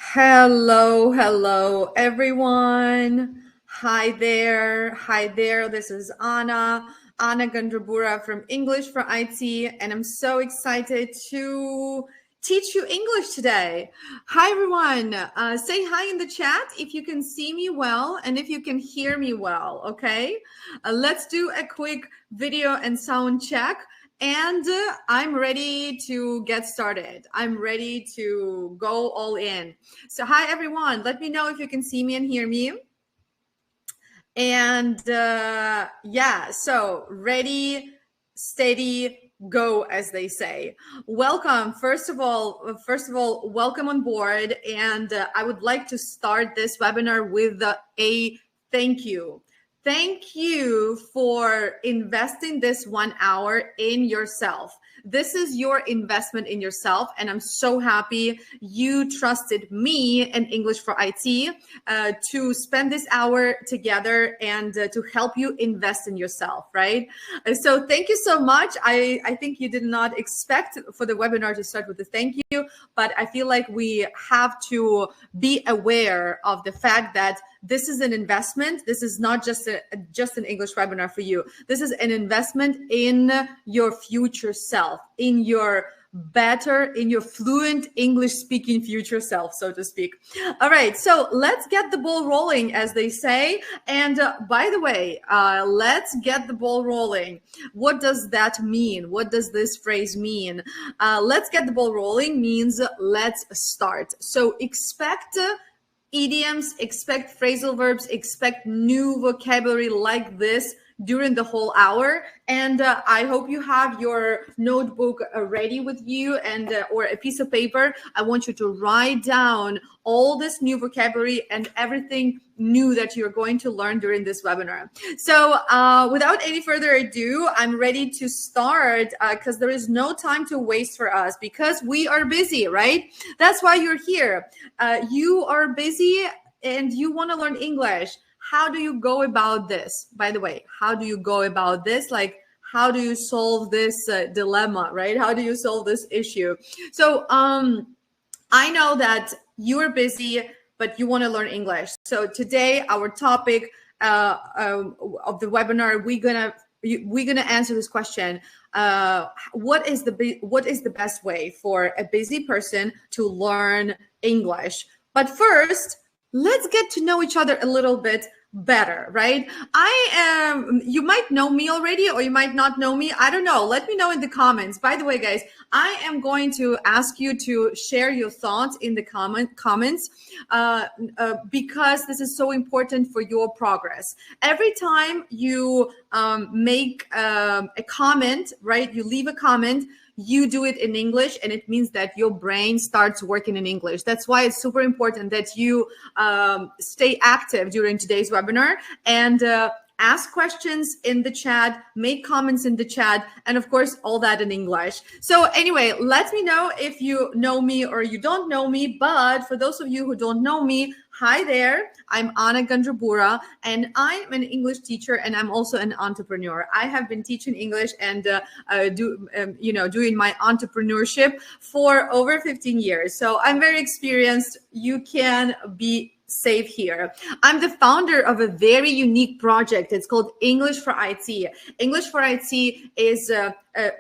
Hello, everyone. Hi there. This is Anna Gandrabura from English for IT, and I'm so excited to teach you English today. Hi, everyone. Say hi in the chat if you can see me well and if you can hear me well, okay? Let's do a quick video and sound check. And I'm ready to get started. I'm ready to go all in. So, hi everyone. Let me know if you can see me and hear me. And yeah, so ready, steady, go, as they say. Welcome. First of all, welcome on board. And I would like to start this webinar with a thank you. Thank you for investing this 1 hour in yourself. This is your investment in yourself, and I'm so happy you trusted me and English for IT to spend this hour together and to help you invest in yourself, right? So thank you so much. I think you did not expect for the webinar to start with a thank you, but I feel like we have to be aware of the fact that this is an investment. This is not just an English webinar for you. This is an investment in your future self, in your fluent English speaking future self, so to speak. All right, so let's get the ball rolling, as they say. And by the way, let's get the ball rolling. What does that mean? What does this phrase mean? Let's get the ball rolling means let's start. So expect idioms, expect phrasal verbs, expect new vocabulary like this during the whole hour. And I hope you have your notebook ready with you and or a piece of paper. I want you to write down all this new vocabulary and everything new that you're going to learn during this webinar. So without any further ado, I'm ready to start because there is no time to waste for us because we are busy, right? That's why you're here. You are busy and you want to learn English. How do you go about this? By the way, how do you go about this? Like, how do you solve this dilemma, right? How do you solve this issue? So I know that you are busy, but you want to learn English. So today, our topic of the webinar, we're gonna answer this question. What is the best way for a busy person to learn English? But first, let's get to know each other a little bit better, right? You might know me already or you might not know me. I don't know. Let me know in the comments. By the way, guys, I am going to ask you to share your thoughts in the comments because this is so important for your progress. Every time you make a comment, right? You leave a comment, you do it in English, and it means that your brain starts working in English. That's why it's super important that you stay active during today's webinar and ask questions in the chat, make comments in the chat, and of course, all that in English. So anyway, let me know if you know me or you don't know me. But for those of you who don't know me, hi there. I'm Anna Gandrabura, and I'm an English teacher, and I'm also an entrepreneur. I have been teaching English and doing my entrepreneurship for over 15 years. So I'm very experienced. You can be safe here. I'm the founder of a very unique project. It's called English for IT. English for IT is a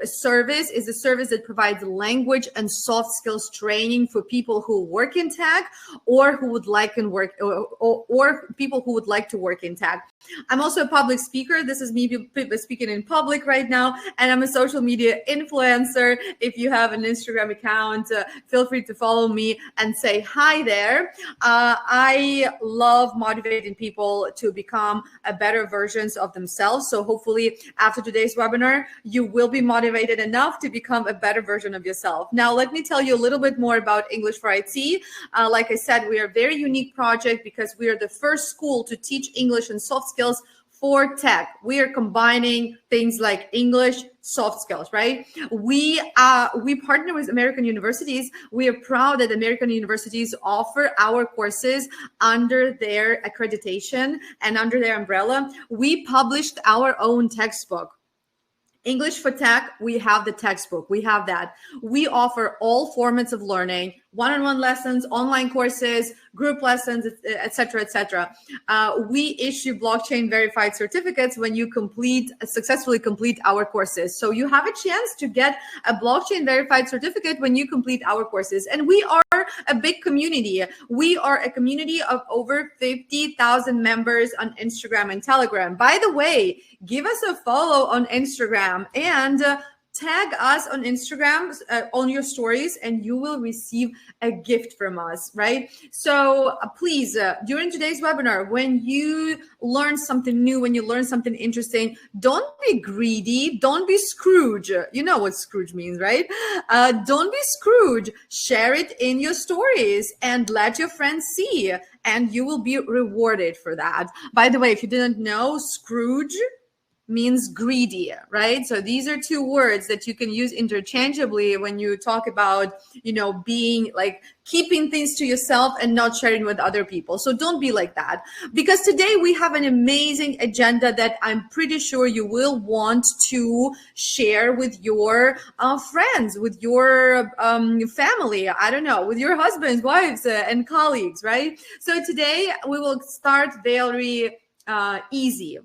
service that provides language and soft skills training for people who work in tech or who would like or people who would like to work in tech. I'm also a public speaker. This is me speaking in public right now, and I'm a social media influencer. If you have an Instagram account, feel free to follow me and say hi there. I love motivating people to become a better versions of themselves. So hopefully after today's webinar, you will be motivated enough to become a better version of yourself. Now, let me tell you a little bit more about English for IT. Like I said, we are a very unique project because we are the first school to teach English and soft skills for tech. We are combining things like English, soft skills, right? We partner with American universities. We are proud that American universities offer our courses under their accreditation and under their umbrella. We published our own textbook. English for Tech, we have the textbook. We have that. We offer all formats of learning, one-on-one lessons, online courses, group lessons, etc., etc. We issue blockchain verified certificates when you successfully complete our courses. So you have a chance to get a blockchain verified certificate when you complete our courses. And we are a big community. We are a community of over 50,000 members on Instagram and Telegram. By the way, give us a follow on Instagram and tag us on Instagram on your stories, and you will receive a gift from us, right? So please, during today's webinar, when you learn something new, when you learn something interesting, don't be greedy. Don't be Scrooge. You know what Scrooge means, right? Don't be Scrooge. Share it in your stories and let your friends see, and you will be rewarded for that. By the way, if you didn't know, Scrooge means greedy, right? So these are two words that you can use interchangeably when you talk about, being like keeping things to yourself and not sharing with other people. So don't be like that, because today we have an amazing agenda that I'm pretty sure you will want to share with your friends, with your family, I don't know, with your husbands, wives, and colleagues, right? So today we will start very easy.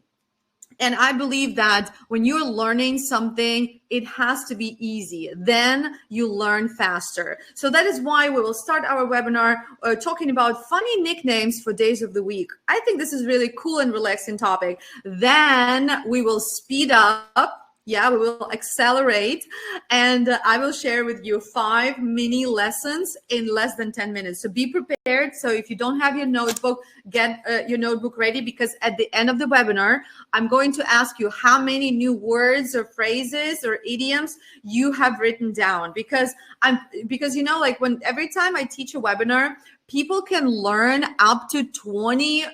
And I believe that when you're learning something, it has to be easy. Then you learn faster. So that is why we will start our webinar talking about funny nicknames for days of the week. I think this is really cool and relaxing topic. Then we will speed up. Yeah, we will accelerate, and I will share with you 5 mini lessons in less than 10 minutes. So be prepared. So if you don't have your notebook, get your notebook ready, because at the end of the webinar, I'm going to ask you how many new words or phrases or idioms you have written down, because like every time I teach a webinar, people can learn up to 20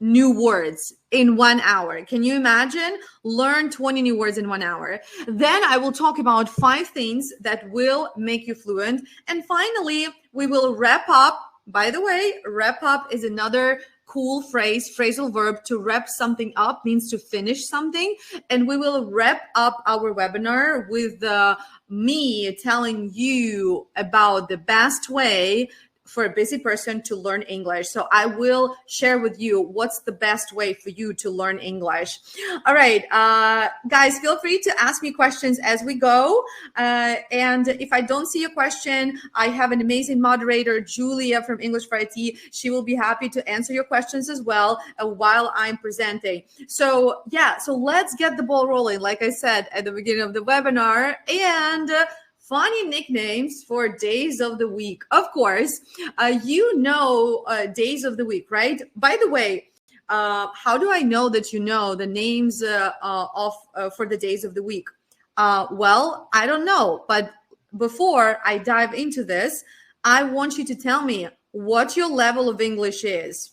new words in 1 hour. Can you imagine? Learn 20 new words in 1 hour. Then I will talk about 5 things that will make you fluent. And finally, we will wrap up. By the way, wrap up is another cool phrasal verb. To wrap something up means to finish something. And we will wrap up our webinar with me telling you about the best way for a busy person to learn English. So I will share with you what's the best way for you to learn English. All right, guys, feel free to ask me questions as we go. And if I don't see a question, I have an amazing moderator, Julia from English for IT. She will be happy to answer your questions as well while I'm presenting. So let's get the ball rolling. Like I said at the beginning of the webinar, and funny nicknames for days of the week. Of course, days of the week, right? By the way, how do I know that you know the names for the days of the week? Well, I don't know. But before I dive into this, I want you to tell me what your level of English is.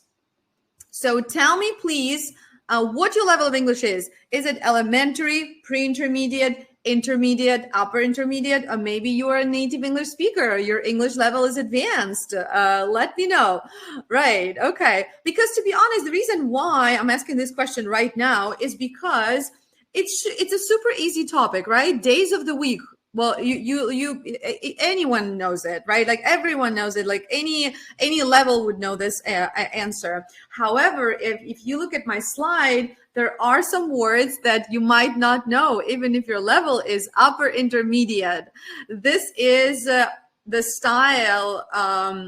So tell me, please, what your level of English is. Is it elementary, pre-intermediate, intermediate, upper intermediate, or maybe you are a native English speaker, or your English level is advanced? Let me know. Right, okay. Because to be honest, the reason why I'm asking this question right now is because it's a super easy topic, right? Days of the week. Well, anyone knows it, right? Like everyone knows it. Like any level would know this answer. However, if you look at my slide, there are some words that you might not know, even if your level is upper intermediate. This is the style.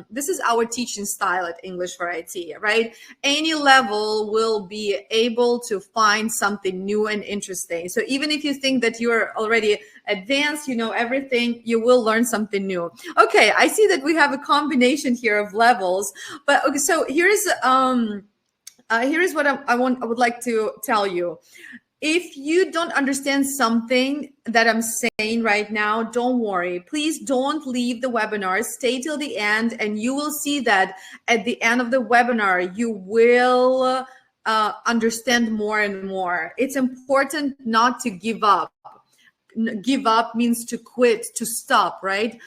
This is our teaching style at English for IT, right? Any level will be able to find something new and interesting. So even if you think that you're already advanced, you know everything, you will learn something new. Okay, I see that we have a combination here of levels, but okay, so here's what I would like to tell you. If you don't understand something that I'm saying right now, don't worry. Please don't leave the webinar. Stay till the end, and you will see that at the end of the webinar, you will understand more and more. It's important not to give up. Give up means to quit, to stop, right?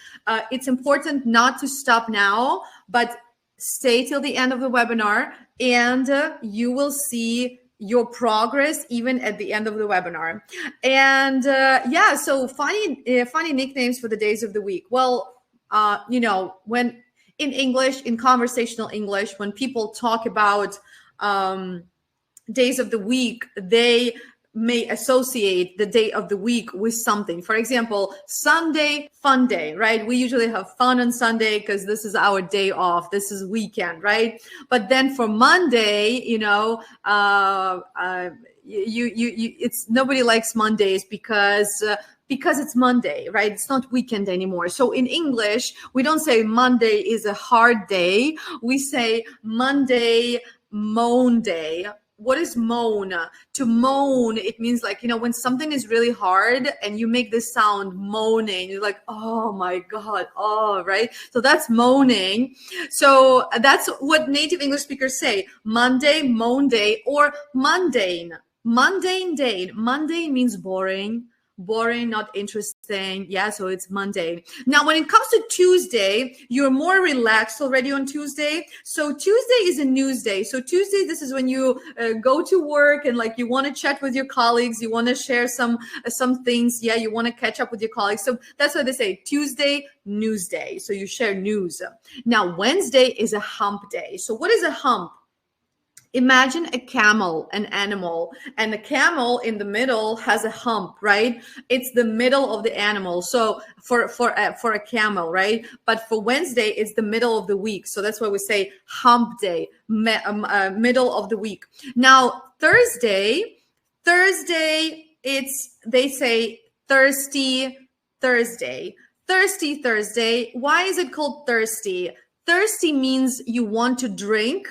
It's important not to stop now, but stay till the end of the webinar, and you will see your progress even at the end of the webinar. And yeah, so funny nicknames for the days of the week. Well, when in English, in conversational English, when people talk about days of the week, they may associate the day of the week with something. For example, Sunday, fun day, right? We usually have fun on Sunday because this is our day off. This is weekend, right? But then for Monday, it's nobody likes Mondays because it's Monday, right? It's not weekend anymore. So in English, we don't say Monday is a hard day. We say Monday, moan day. What is moan? To moan, it means like, when something is really hard and you make this sound moaning, you're like, oh my God, oh, right? So that's moaning. So that's what native English speakers say. Monday, moan day, or mundane. Mundane day. Mundane means boring, not interesting. Yeah, so it's Monday. Now, when it comes to Tuesday, you're more relaxed already on Tuesday. So Tuesday is a news day. So Tuesday, this is when you go to work and like you want to chat with your colleagues, you want to share some things. Yeah, you want to catch up with your colleagues. So that's why they say Tuesday, news day. So you share news. Now, Wednesday is a hump day. So what is a hump? Imagine a camel, an animal, and the camel in the middle has a hump, right? It's the middle of the animal. So for a camel, right? But for Wednesday, it's the middle of the week. So that's why we say hump day, middle of the week. Now, Thursday, they say thirsty Thursday. Thirsty Thursday. Why is it called thirsty? Thirsty means you want to drink.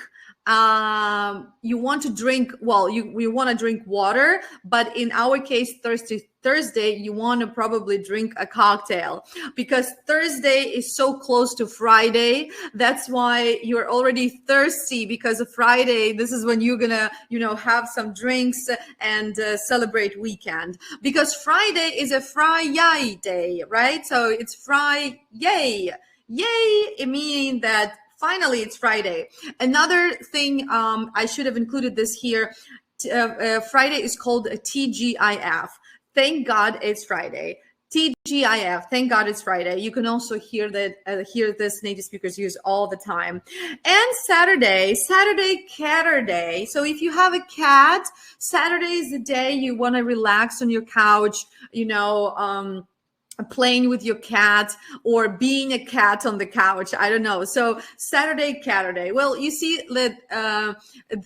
You want to drink, you want to drink water, but in our case, Thirsty Thursday, you want to probably drink a cocktail because Thursday is so close to Friday. That's why you're already thirsty, because of Friday, this is when you're gonna, have some drinks and celebrate weekend, because Friday is a fry-yay day, right? So it's fry-yay. It means that finally, it's Friday. Another thing, I should have included this here. Friday is called a TGIF. Thank God it's Friday. TGIF. Thank God it's Friday. You can also hear this native speakers use all the time. And Saturday, catter day. So if you have a cat, Saturday is the day you want to relax on your couch, playing with your cat or being a cat on the couch. I don't know. So Saturday, Catterday. Well, you see that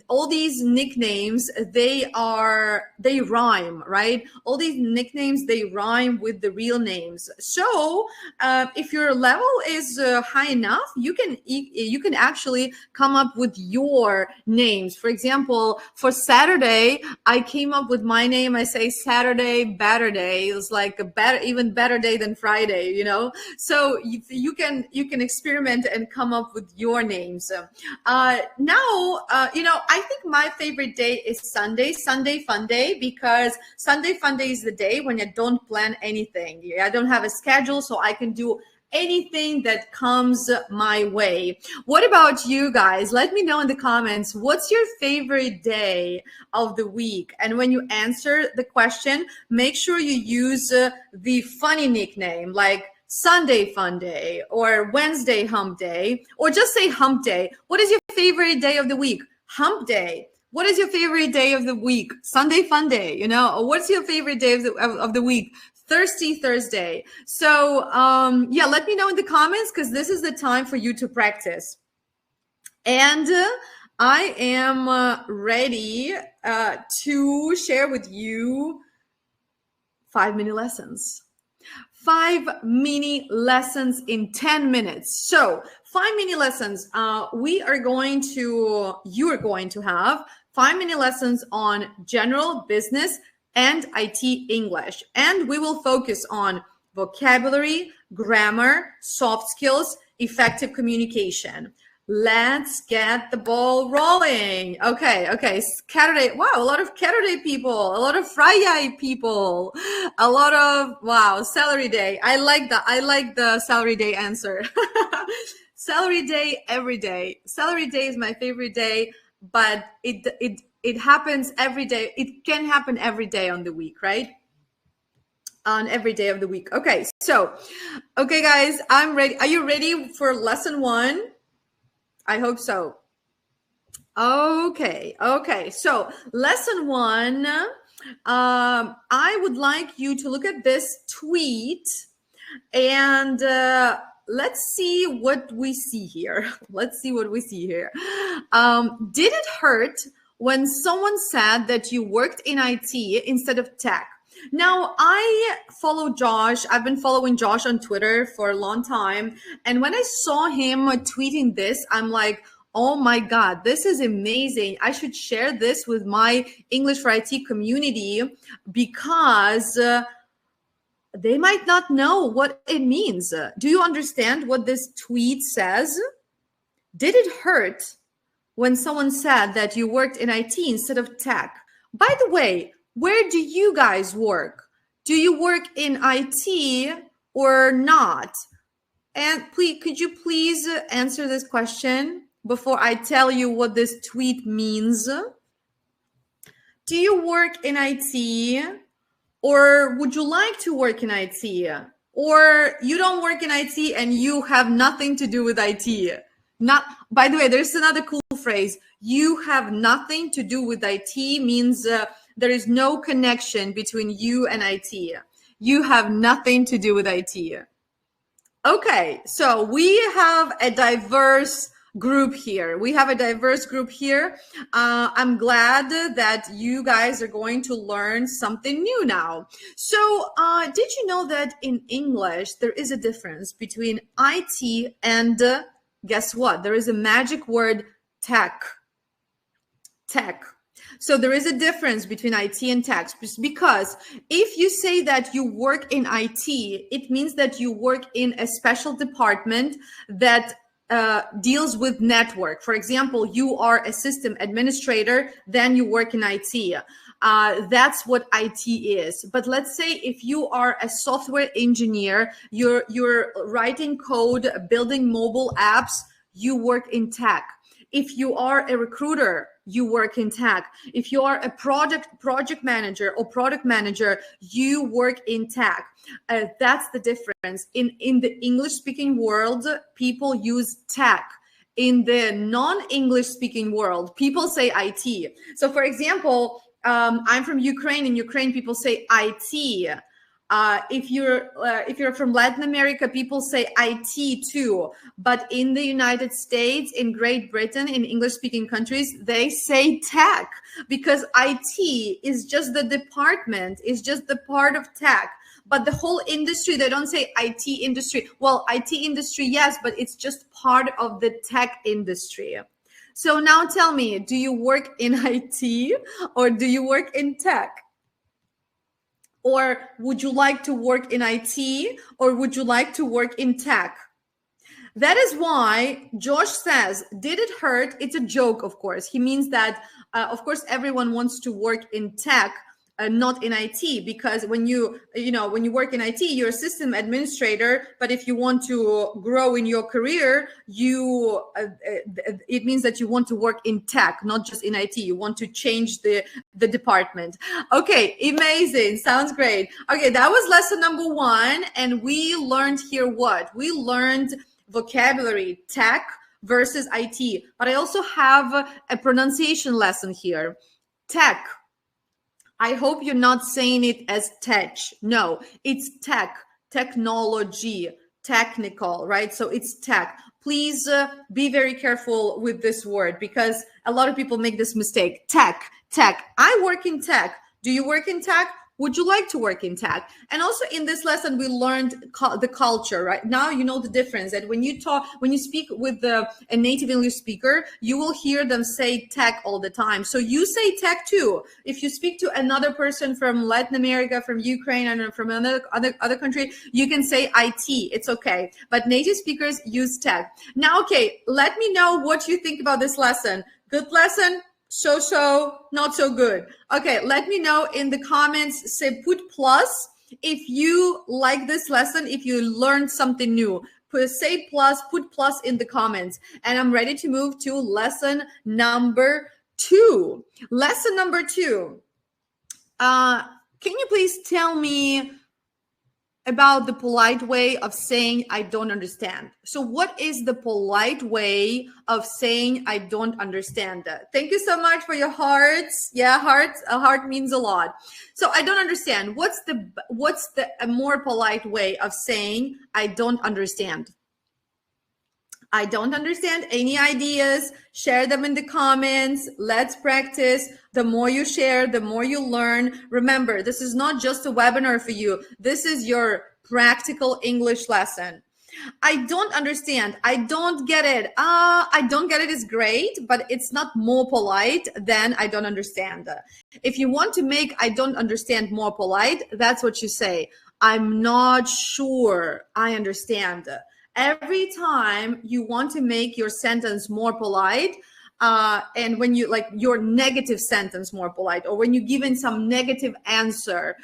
all these nicknames, they rhyme, right? All these nicknames, they rhyme with the real names. So if your level is high enough, you can actually come up with your names. For example, for Saturday, I came up with my name. I say Saturday, better day. It was like even better day than Friday, so you can experiment and come up with your names. I think my favorite day is Sunday fun day, because Sunday fun day is the day when I don't plan anything. I don't have a schedule, so I can do anything that comes my way. What about you guys? Let me know in the comments, what's your favorite day of the week? And when you answer the question, make sure you use the funny nickname like Sunday fun day or Wednesday hump day, or just say hump day. What is your favorite day of the week? Hump day. What is your favorite day of the week? Sunday fun day, or what's your favorite day of the week? Thirsty Thursday. So let me know in the comments, because this is the time for you to practice. And I am ready to share with you 5 mini lessons. 5 mini lessons in 10 minutes. So 5 mini lessons. You are going to have 5 mini lessons on general business and IT English. And we will focus on vocabulary, grammar, soft skills, effective communication. Let's get the ball rolling. Okay. Saturday. Wow, a lot of Saturday people, a lot of Friday people, a lot of, salary day. I like the salary day answer. Salary day every day. Salary day is my favorite day, but it it happens every day. It can happen every day on the week, right? On every day of the week. Okay, so, okay, guys, I'm ready. Are you ready for lesson 1? I hope so. Okay, so lesson 1, I would like you to look at this tweet and let's see what we see here. Let's see what we see here. Did it hurt when someone said that you worked in IT instead of tech? Now, I follow Josh. I've been following Josh on Twitter for a long time. And when I saw him tweeting this, I'm like, oh my God, this is amazing. I should share this with my English for IT community because they might not know what it means. Do you understand what this tweet says? Did it hurt when someone said that you worked in IT instead of tech? By the way, where do you guys work? Do you work in IT or not? And please, could you please answer this question before I tell you what this tweet means? Do you work in IT? Or would you like to work in IT? Or you don't work in IT and you have nothing to do with IT? Not, by the way, there's another cool phrase. You have nothing to do with IT means there is no connection between you and IT. You have nothing to do with IT. Okay, so we have a diverse group here. I'm glad that you guys are going to learn something new now. So did you know that in English, there is a difference between IT and guess what? There is a magic word, tech. So there is a difference between IT and tech, because if you say that you work in IT, it means that you work in a special department that deals with network. For example, you are a system administrator, then you work in IT. That's what IT is. But let's say if you are a software engineer, you're writing code, building mobile apps, you work in tech. If you are a recruiter, you work in tech. If you are a project manager or product manager, you work in tech. That's the difference. In the English speaking world, people use tech. In the non-English speaking world, people say IT. So for example, I'm from Ukraine. In Ukraine, people say IT. If you're from Latin America, people say IT too. But in the United States, in Great Britain, in English-speaking countries, they say tech, because IT is just the department, is just the part of tech. But the whole industry, they don't say IT industry. Well, IT industry, yes, but it's just part of the tech industry. So now tell me, do you work in IT or do you work in tech? Or would you like to work in IT or would you like to work in tech? That is why Josh says, did it hurt? It's a joke, of course. He means that, of course, everyone wants to work in tech, not in IT, because when you work in IT, you're a system administrator. But if you want to grow in your career, it means that you want to work in tech, not just in IT. You want to change the department. Okay, amazing. Sounds great. Okay, that was lesson number 1. And we learned here what? We learned vocabulary, tech versus IT. But I also have a pronunciation lesson here. Tech. I hope you're not saying it as tech. No, it's tech, technology, technical, right? So it's tech. Please be very careful with this word, because a lot of people make this mistake. Tech. I work in tech. Do you work in tech? Would you like to work in tech? And also in this lesson, we learned the culture, right? Now you know the difference, that when you speak with a native English speaker, you will hear them say tech all the time. So you say tech too. If you speak to another person from Latin America, from Ukraine, and from another country, you can say IT. It's okay. But native speakers use tech. Now, okay, let me know what you think about this lesson. Good lesson? So, not so good. Okay, let me know in the comments. Say put plus if you like this lesson, if you learned something new. Put plus in the comments. And I'm ready to move to lesson number 2. Lesson number 2. Can you please tell me about the polite way of saying I don't understand? So what is the polite way of saying I don't understand? Thank you so much for your hearts. Yeah, hearts. A heart means a lot. So I don't understand. What's a more polite way of saying I don't understand? I don't understand. Any ideas? Share them in the comments. Let's practice. The more you share, the more you learn. Remember, this is not just a webinar for you. This is your practical English lesson. I don't understand. I don't get it. I don't get it is great, but it's not more polite than I don't understand. If you want to make I don't understand more polite, that's what you say. I'm not sure I understand. Every time you want to make your sentence more polite, and when you like your negative sentence more polite, or when you give in some negative answer,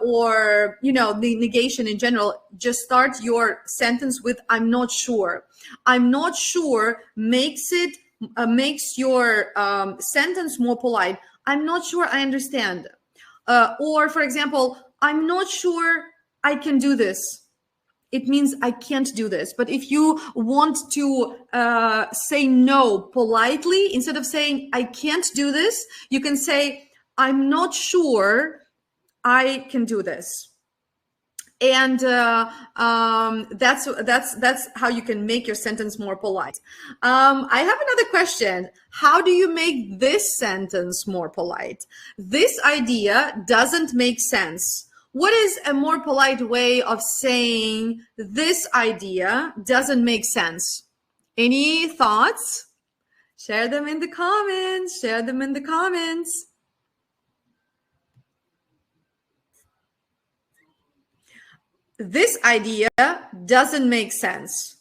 or the negation in general, just start your sentence with I'm not sure. I'm not sure makes your sentence more polite. I'm not sure I understand. Or for example, I'm not sure I can do this. It means I can't do this. But if you want to say no politely, instead of saying I can't do this, you can say I'm not sure I can do this. And that's how you can make your sentence more polite. I have another question. How do you make this sentence more polite? This idea doesn't make sense. What is a more polite way of saying this idea doesn't make sense? Any thoughts? Share them in the comments. Share them in the comments. This idea doesn't make sense.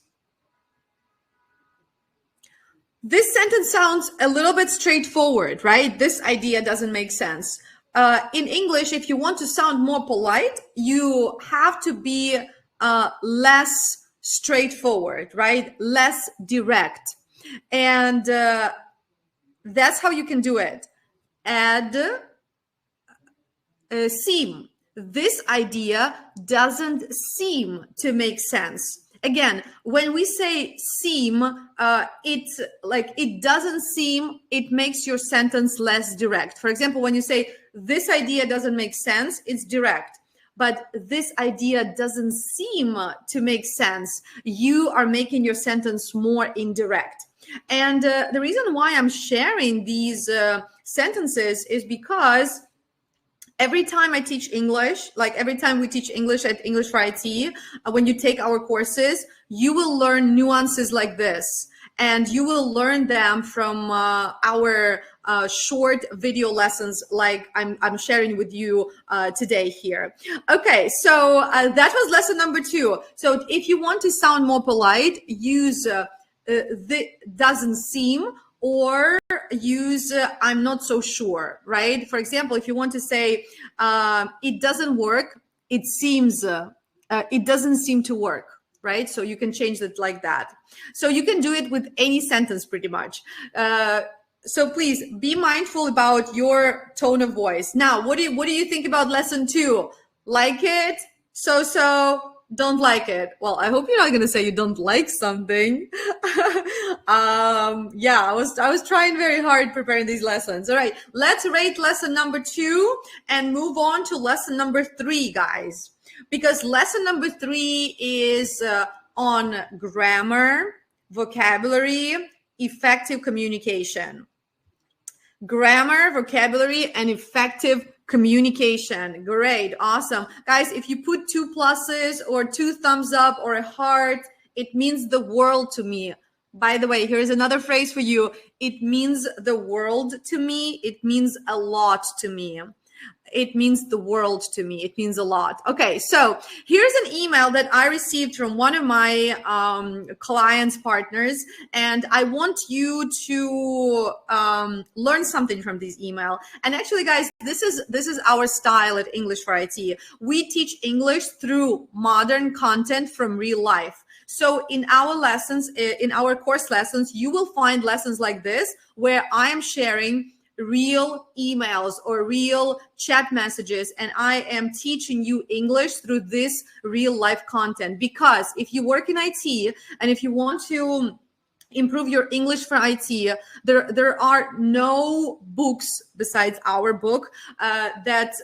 This sentence sounds a little bit straightforward, right? This idea doesn't make sense. In English, if you want to sound more polite, you have to be less straightforward, right? Less direct. And that's how you can do it. Add seem. This idea doesn't seem to make sense. Again, when we say seem, it's like it doesn't seem, it makes your sentence less direct. For example, when you say this idea doesn't make sense, it's direct. But this idea doesn't seem to make sense, you are making your sentence more indirect. And the reason why I'm sharing these sentences is because every time I teach English, like every time we teach English at English for IT, when you take our courses, you will learn nuances like this. And you will learn them from our short video lessons like I'm sharing with you today here. Okay, so that was lesson number 2. So if you want to sound more polite, use the doesn't seem, or use I'm not so sure, right? For example, if you want to say it doesn't work, it seems, it doesn't seem to work, right? So you can change it like that. So you can do it with any sentence pretty much. So please be mindful about your tone of voice. Now, what do you think about lesson 2? Like it? So don't like it. Well, I hope you're not going to say you don't like something. Yeah, I was trying very hard preparing these lessons. All right, let's rate lesson number 2 and move on to lesson number 3, guys, because lesson number 3 is on grammar, vocabulary, effective communication. Grammar, vocabulary, and effective communication. Great. Awesome. Guys, if you put 2 pluses or 2 thumbs up or a heart, it means the world to me. By the way, here's another phrase for you. It means the world to me. It means a lot to me. It means the world to me. It means a lot. Okay, so here's an email that I received from one of my clients, partners, and I want you to learn something from this email. And actually, guys, this is our style at English for IT. We teach English through modern content from real life. So in our lessons, in our course lessons, you will find lessons like this where I am sharing real emails or real chat messages, and I am teaching you English through this real life content. Because if you work in IT and if you want to improve your English for IT, there are no books besides our book that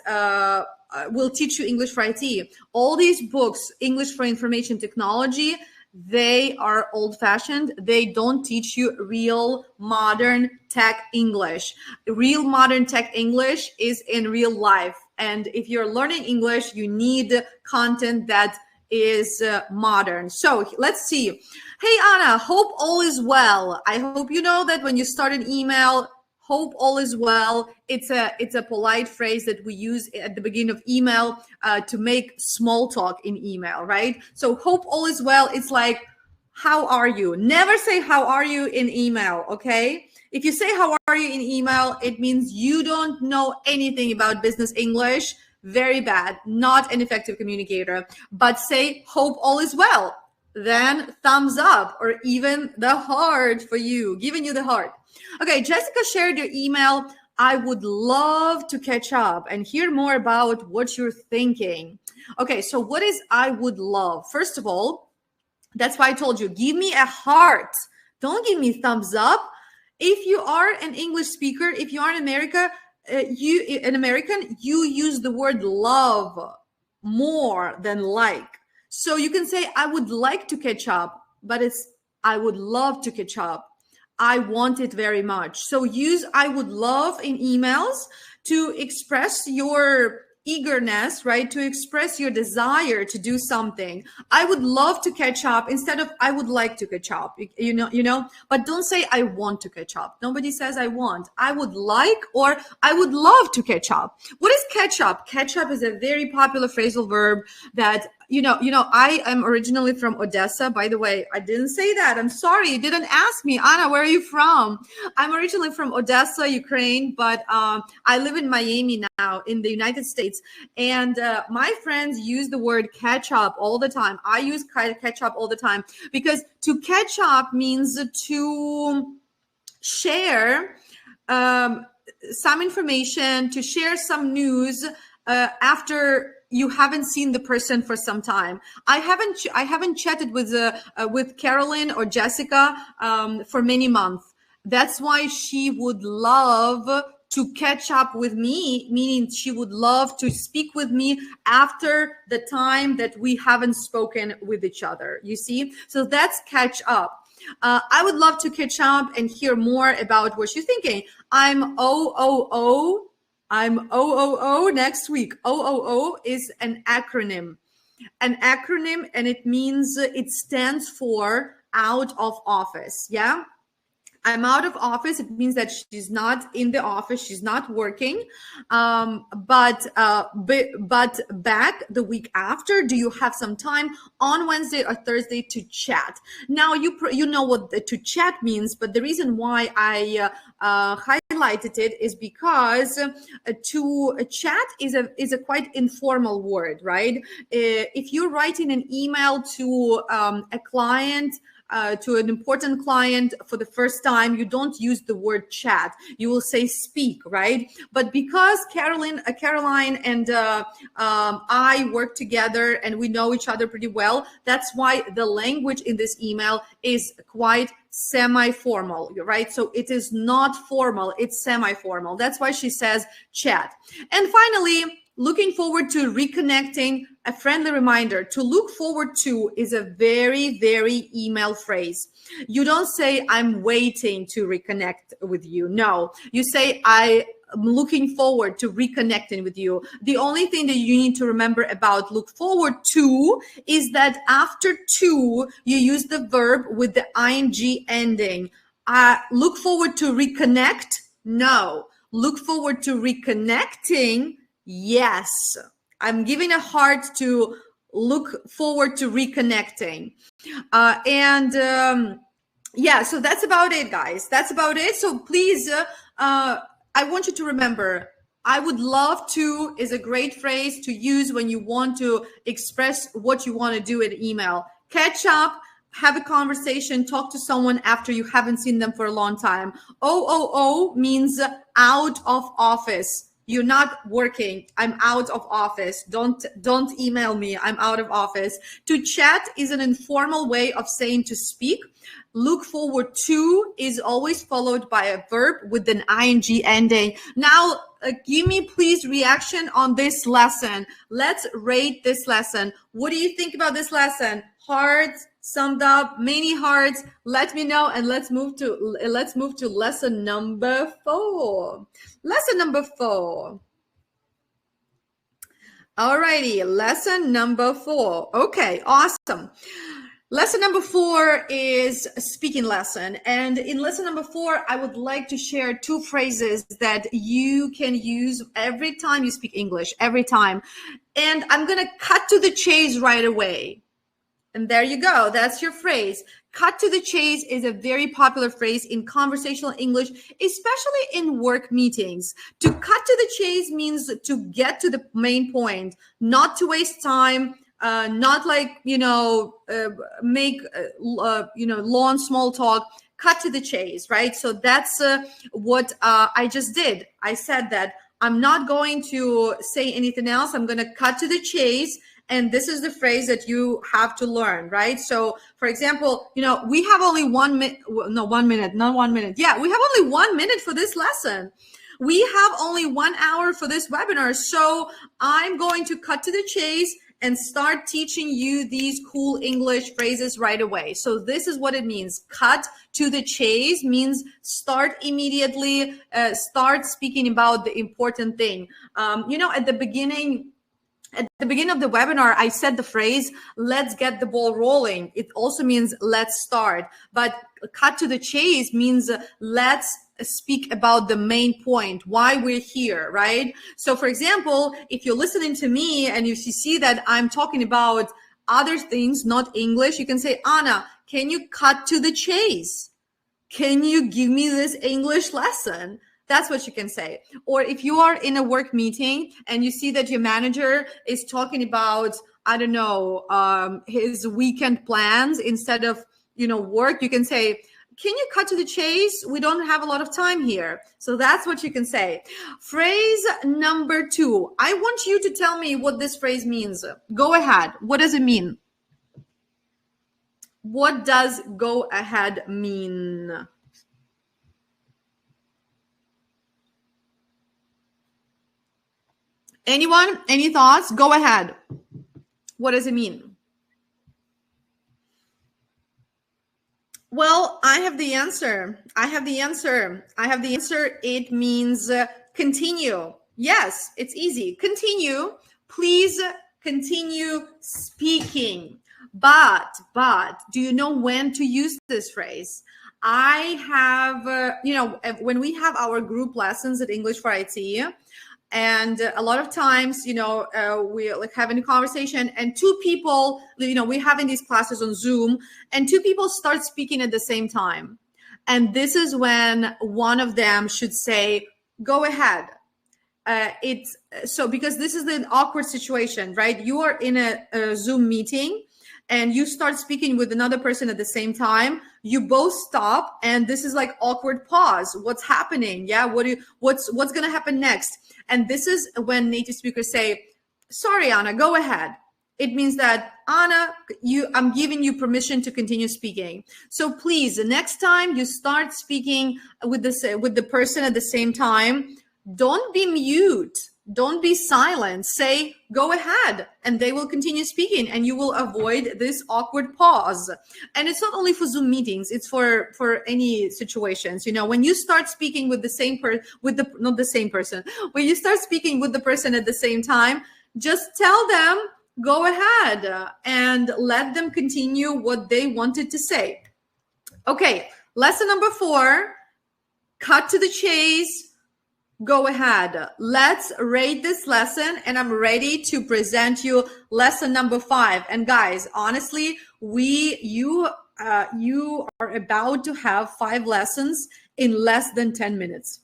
will teach you English for IT. All these books, English for Information Technology, they are old-fashioned. They don't teach you real modern tech English. Real modern tech English is in real life. And if you're learning English, you need content that is modern. So let's see. Hey, Anna, hope all is well. I hope you know that when you start an email, hope all is well. It's a polite phrase that we use at the beginning of email to make small talk in email, right? So hope all is well. It's like, how are you? Never say how are you in email, okay? If you say how are you in email, it means you don't know anything about business English. Very bad, not an effective communicator. But say hope all is well. Then thumbs up or even the heart for you, giving you the heart. Okay, Jessica shared your email. I would love to catch up and hear more about what you're thinking. Okay, so what is I would love? First of all, that's why I told you, give me a heart. Don't give me thumbs up. If you are an English speaker, if you are in America, an American, you use the word love more than like. So you can say, I would like to catch up, but it's, I would love to catch up. I want it very much. So use I would love in emails to express your eagerness, right? To express your desire to do something. I would love to catch up instead of I would like to catch up, you know, but don't say I want to catch up. Nobody says I want. I would like or I would love to catch up. What is catch up? Catch up is a very popular phrasal verb that you know, I am originally from Odessa. By the way, I didn't say that. I'm sorry. You didn't ask me. Anna, where are you from? I'm originally from Odessa, Ukraine, but I live in Miami now in the United States. And my friends use the word catch up all the time. I use catch up all the time because to catch up means to share some information, to share some news after you haven't seen the person for some time. I haven't chatted with Carolyn or Jessica for many months. That's why she would love to catch up with me, meaning she would love to speak with me after the time that we haven't spoken with each other. You see? So that's catch up. I would love to catch up and hear more about what you're thinking. I'm OOO next week. OOO is an acronym. And it means it stands for out of office. Yeah. I'm out of office. It means that she's not in the office. She's not working. But back the week after, do you have some time on Wednesday or Thursday to chat? Now you know what to chat means, but the reason why I highlighted it is because to chat is a quite informal word, right? If you're writing an email to a client, to an important client for the first time, you don't use the word chat. You will say speak, right? But because Caroline and I work together and we know each other pretty well, that's why the language in this email is quite semi-formal, right? So it is not formal, it's semi-formal. That's why she says chat. And finally, looking forward to reconnecting. A friendly reminder to look forward to is a very, very email phrase. You don't say, I'm waiting to reconnect with you. No, you say, I'm looking forward to reconnecting with you. The only thing that you need to remember about look forward to is that after to, you use the verb with the ing ending. Look forward to reconnect? No. Look forward to reconnecting? Yes. I'm giving a heart to look forward to reconnecting. Yeah, so that's about it, guys. That's about it. So please, I want you to remember, I would love to is a great phrase to use when you want to express what you want to do in email. Catch up. have a conversation, talk to someone after you haven't seen them for a long time. OOO means out of office. You're not working. I'm out of office. Don't email me. I'm out of office. To chat is an informal way of saying to speak. Look forward to is always followed by a verb with an ing ending. Now, give me please reaction on this lesson. Let's rate this lesson. What do you think about this lesson? Hearts, summed up, many hearts. Let me know, and let's move to lesson number 4. Lesson number 4. Alrighty, lesson number 4. Okay, awesome. Lesson number 4 is a speaking lesson. And in lesson number 4, I would like to share 2 phrases that you can use every time you speak English, every time. And I'm going to cut to the chase right away. And there you go. That's your phrase. Cut to the chase is a very popular phrase in conversational English, especially in work meetings. To cut to the chase means to get to the main point, not to waste time, not like, make, long small talk. Cut to the chase, right? So that's what I just did. I said that I'm not going to say anything else. I'm going to cut to the chase. And this is the phrase that you have to learn, right? So, for example, we have only 1 minute, not 1 minute. Yeah, we have only 1 minute for this lesson. We have only 1 hour for this webinar. So I'm going to cut to the chase and start teaching you these cool English phrases right away. So this is what it means. Cut to the chase means start immediately, start speaking about the important thing. At the beginning of the webinar, I said the phrase, let's get the ball rolling. It also means let's start. But cut to the chase means let's speak about the main point, why we're here, right? So for example, if you're listening to me and if you see that I'm talking about other things, not English, you can say, Anna, can you cut to the chase? Can you give me this English lesson? That's what you can say. Or if you are in a work meeting and you see that your manager is talking about, I don't know, his weekend plans instead of, work, you can say, can you cut to the chase? We don't have a lot of time here. So that's what you can say. Phrase number 2. I want you to tell me what this phrase means. Go ahead. What does it mean? What does go ahead mean? Anyone? Any thoughts? Go ahead. What does it mean? Well, I have the answer. It means continue. Yes, it's easy. Continue. Please continue speaking. But do you know when to use this phrase? I have, when we have our group lessons at English for IT, and a lot of times, we're like having a conversation and 2 people, we're having these classes on Zoom and 2 people start speaking at the same time. And this is when one of them should say, go ahead. It's so because this is an awkward situation, right? You are in a Zoom meeting and you start speaking with another person at the same time. You both stop and this is like awkward pause. What's happening? Yeah. What's going to happen next? And this is when native speakers say, sorry, Anna, go ahead. It means that, Anna, I'm giving you permission to continue speaking. So please, the next time you start speaking with the person at the same time, don't be mute. Don't be silent. Say, go ahead, and they will continue speaking, and you will avoid this awkward pause. And it's not only for Zoom meetings; it's for any situations. When you start speaking with the same not the same person, when you start speaking with the person at the same time, just tell them, go ahead, and let them continue what they wanted to say. Okay, lesson number 4. Cut to the chase. Go ahead. Let's rate this lesson, and I'm ready to present you lesson number 5. And guys, honestly, you are about to have 5 lessons in less than 10 minutes.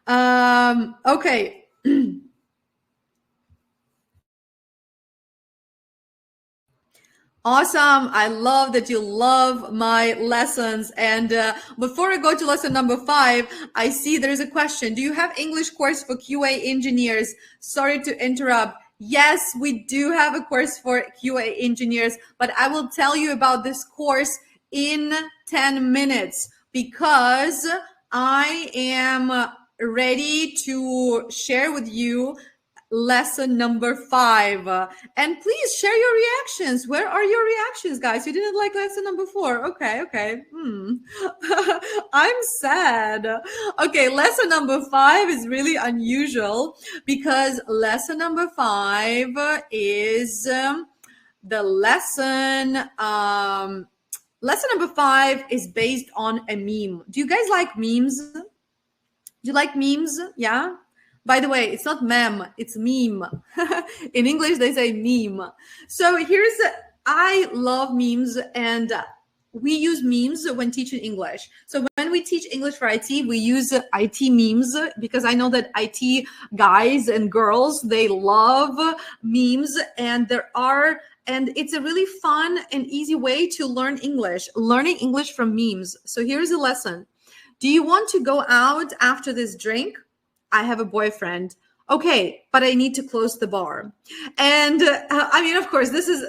Okay. Awesome. I love that you love my lessons. And before I go to lesson number 5, I see there's a question. Do you have English course for QA engineers? Sorry to interrupt. Yes, we do have a course for QA engineers, but I will tell you about this course in 10 minutes because I am ready to share with you lesson number 5. And please share your reactions. Where are your reactions, guys? You didn't like lesson number 4. Okay. I'm sad. Okay, lesson number 5 is really unusual because lesson number 5 is the lesson. Lesson number 5 is based on a meme. Do you guys like memes? Do you like memes? Yeah. By the way, it's not meme, it's meme. In English, they say meme. So I love memes, and we use memes when teaching English. So when we teach English for IT, we use IT memes because I know that IT guys and girls, they love memes, and it's a really fun and easy way to learn English, learning English from memes. So here's a lesson. Do you want to go out after this drink? I have a boyfriend. Okay, but I need to close the bar. And I mean, of course, this is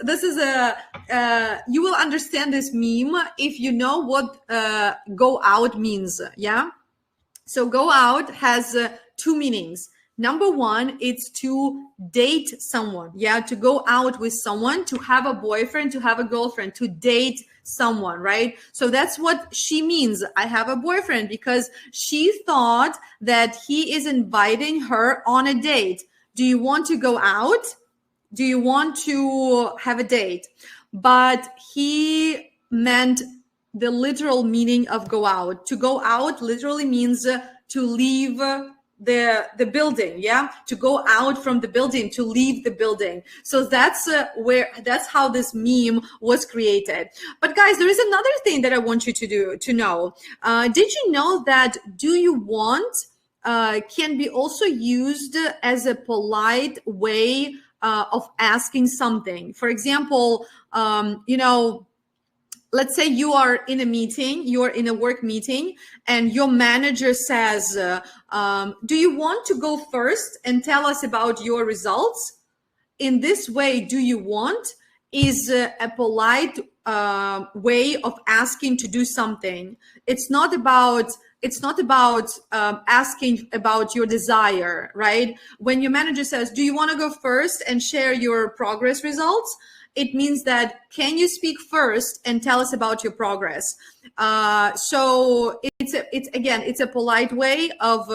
you will understand this meme if you know what go out means. Yeah. So go out has 2 meanings. Number 1, it's to date someone. Yeah, to go out with someone, to have a boyfriend, to have a girlfriend, to date someone, right? So that's what she means. I have a boyfriend because she thought that he is inviting her on a date. Do you want to go out? Do you want to have a date? But he meant the literal meaning of go out. To go out literally means to leave the building, yeah, to go out from the building, to leave the building. So that's how this meme was created. But guys, there is another thing that I want you to know. Did you know that do you want can be also used as a polite way of asking something? For example, let's say you are in a meeting, you are in a work meeting, and your manager says, do you want to go first and tell us about your results? In this way, do you want is a polite way of asking to do something. It's not about asking about your desire, right? When your manager says, do you want to go first and share your progress results? It means that, can you speak first and tell us about your progress? So it's a polite way of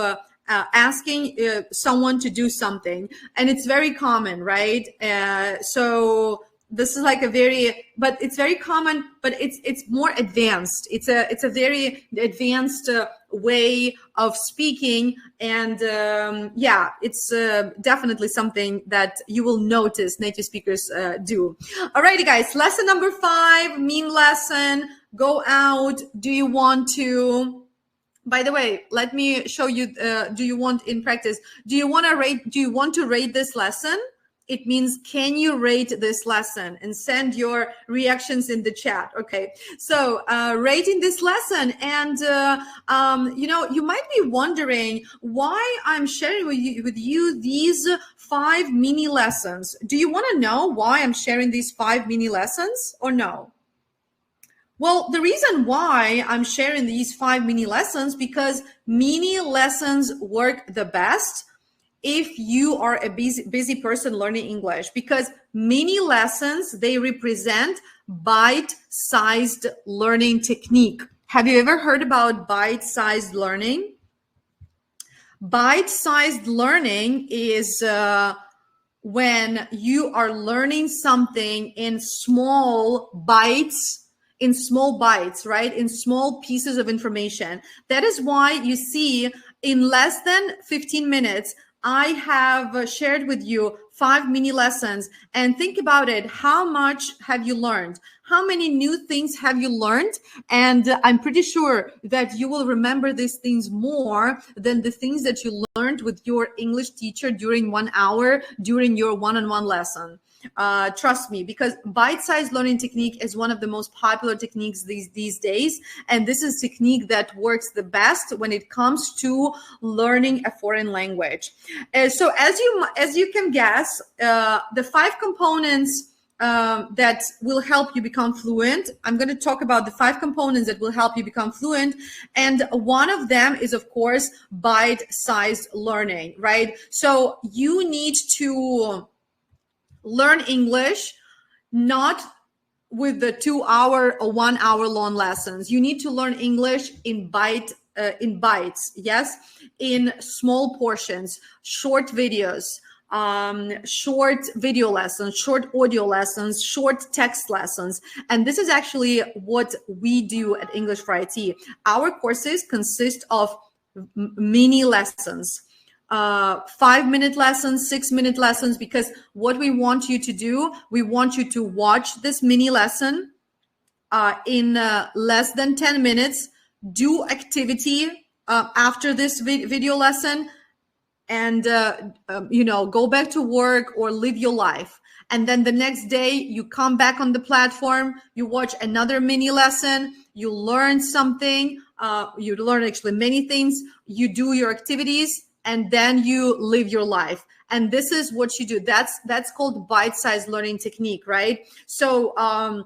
asking someone to do something, and it's very common, right? So this is like it's very common, but it's more advanced. It's a very advanced way of speaking, and it's definitely something that you will notice native speakers do. Alrighty, guys, lesson number 5, meme lesson. Go out. Do you want to? By the way, let me show you. Do you want in practice? Do you want to rate this lesson? It means, can you rate this lesson, and send your reactions in the chat. Okay, so rating this lesson, and you might be wondering why I'm sharing with you these 5 mini lessons. Do you want to know why I'm sharing these 5 mini lessons, or no? Well, the reason why I'm sharing these 5 mini lessons, because mini lessons work the best if you are a busy person learning English, because mini lessons, they represent bite-sized learning technique. Have you ever heard about bite-sized learning? Bite-sized learning is when you are learning something in small bites, right? In small pieces of information. That is why you see in less than 15 minutes, I have shared with you 5 mini lessons, and think about it. How much have you learned? How many new things have you learned? And I'm pretty sure that you will remember these things more than the things that you learned with your English teacher during 1 hour, during your one-on-one lesson. Trust me, because bite-sized learning technique is one of the most popular techniques these days. And this is technique that works the best when it comes to learning a foreign language. So as you can guess, the 5 components that will help you become fluent. I'm going to talk about the 5 components that will help you become fluent. And one of them is, of course, bite-sized learning, right? So you need to learn English, not with the 2-hour or 1-hour long lessons. You need to learn English in bites, yes, in small portions, short videos, short video lessons, short audio lessons, short text lessons. And this is actually what we do at English for IT. Our courses consist of mini lessons, 5-minute lessons, 6-minute lessons, because what we want you to do, we want you to watch this mini lesson in less than 10 minutes, do activity after this video lesson, and go back to work or live your life. And then the next day you come back on the platform, you watch another mini lesson, you learn something, you learn actually many things, you do your activities, and then you live your life. And this is what you do. That's called bite-sized learning technique, right? So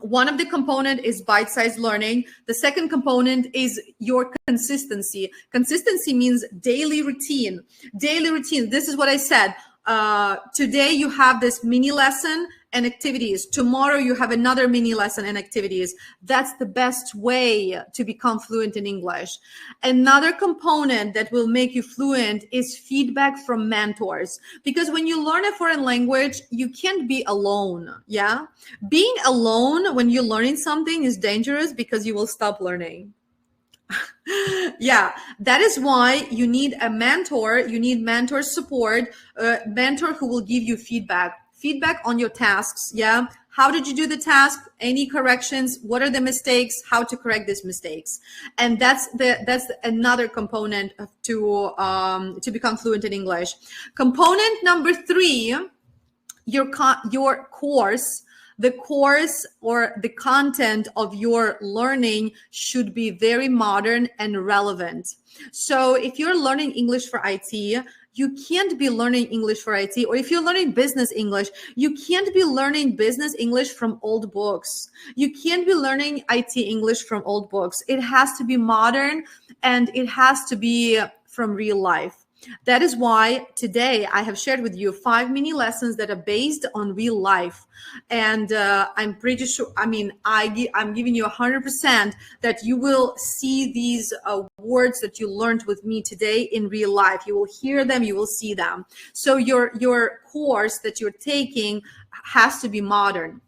one of the component is bite-sized learning. The second component is your consistency. Consistency means daily routine. Daily routine. This is what I said. Today you have this mini lesson and activities. Tomorrow you have another mini lesson and activities. That's the best way to become fluent in English. Another component that will make you fluent is feedback from mentors. Because when you learn a foreign language, you can't be alone. Yeah. Being alone when you're learning something is dangerous because you will stop learning. Yeah, that is why you need a mentor. You need mentor support, a mentor who will give you feedback on your tasks. Yeah, how did you do the task? Any corrections? What are the mistakes? How to correct these mistakes? And that's another component to become fluent in English. Component number 3, your course. The course or the content of your learning should be very modern and relevant. So if you're learning English for IT, you can't be learning English for IT. Or if you're learning business English, you can't be learning business English from old books. You can't be learning IT English from old books. It has to be modern and it has to be from real life. That is why today I have shared with you 5 mini lessons that are based on real life. And I'm pretty sure, I'm giving you 100% that you will see these words that you learned with me today in real life. You will hear them, you will see them. So your course that you're taking has to be modern.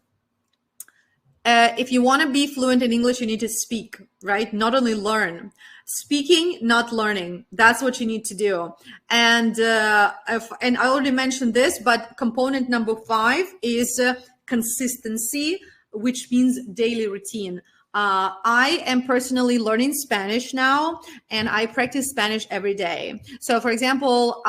If you want to be fluent in English, you need to speak, right? Not only learn. Speaking, not learning. That's what you need to do. And and I already mentioned this, but component number 5 is consistency, which means daily routine. I am personally learning Spanish now, and I practice Spanish every day. So, for example,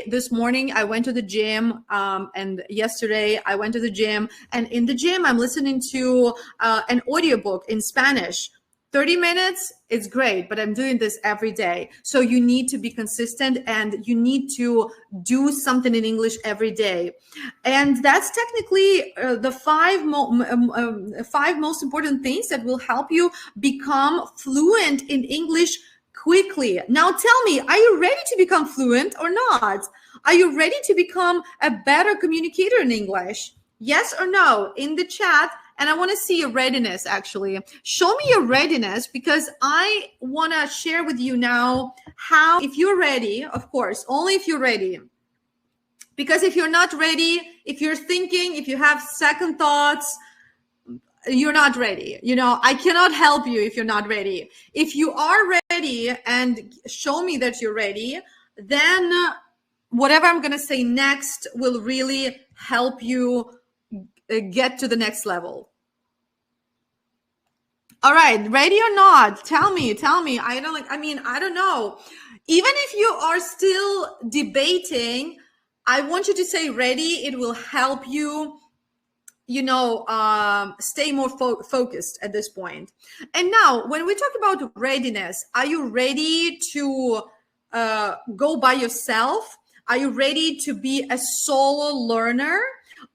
this morning I went to the gym, and yesterday I went to the gym, and in the gym I'm listening to an audiobook in Spanish. 30 minutes, it's great, but I'm doing this every day. So you need to be consistent and you need to do something in English every day. And that's technically the 5 most important things that will help you become fluent in English quickly. Now tell me, are you ready to become fluent or not? Are you ready to become a better communicator in English? Yes or no in the chat. And I want to see your readiness, actually. Show me your readiness, because I want to share with you now how, if you're ready, of course, only if you're ready. Because if you're not ready, if you're thinking, if you have second thoughts, you're not ready. I cannot help you if you're not ready. If you are ready and show me that you're ready, then whatever I'm going to say next will really help you get to the next level. All right, ready or not? Tell me. I don't know. Even if you are still debating, I want you to say ready. It will help you, stay more focused at this point. And now, when we talk about readiness, are you ready to go by yourself? Are you ready to be a solo learner?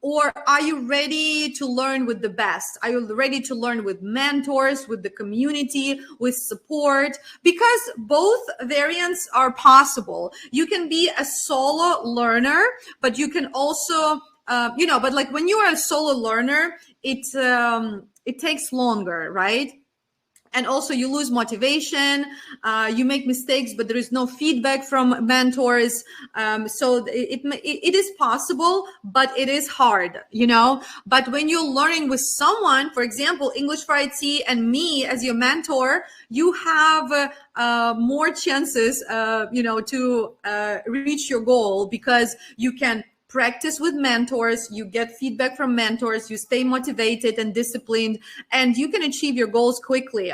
Or are you ready to learn with the best? Are you ready to learn with mentors, with the community, with support? Because both variants are possible. You can be a solo learner, but you can also, but like when you are a solo learner, it takes longer, right? And also you lose motivation, you make mistakes, but there is no feedback from mentors. So it is possible, but it is hard, but when you're learning with someone, for example, English for IT and me as your mentor, you have more chances, to reach your goal, because you can practice with mentors, you get feedback from mentors, you stay motivated and disciplined, and you can achieve your goals quickly.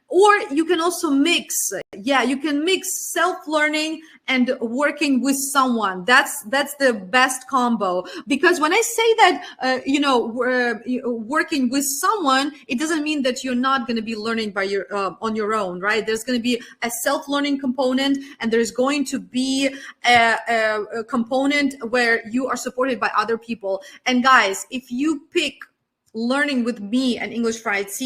Or you can also mix. Yeah, you can mix self-learning and working with someone. That's the best combo. Because when I say that, working with someone, it doesn't mean that you're not going to be learning by on your own, right? There's going to be a self-learning component, and there's going to be a component where you are supported by other people. And guys, if you pick learning with me and English for IT,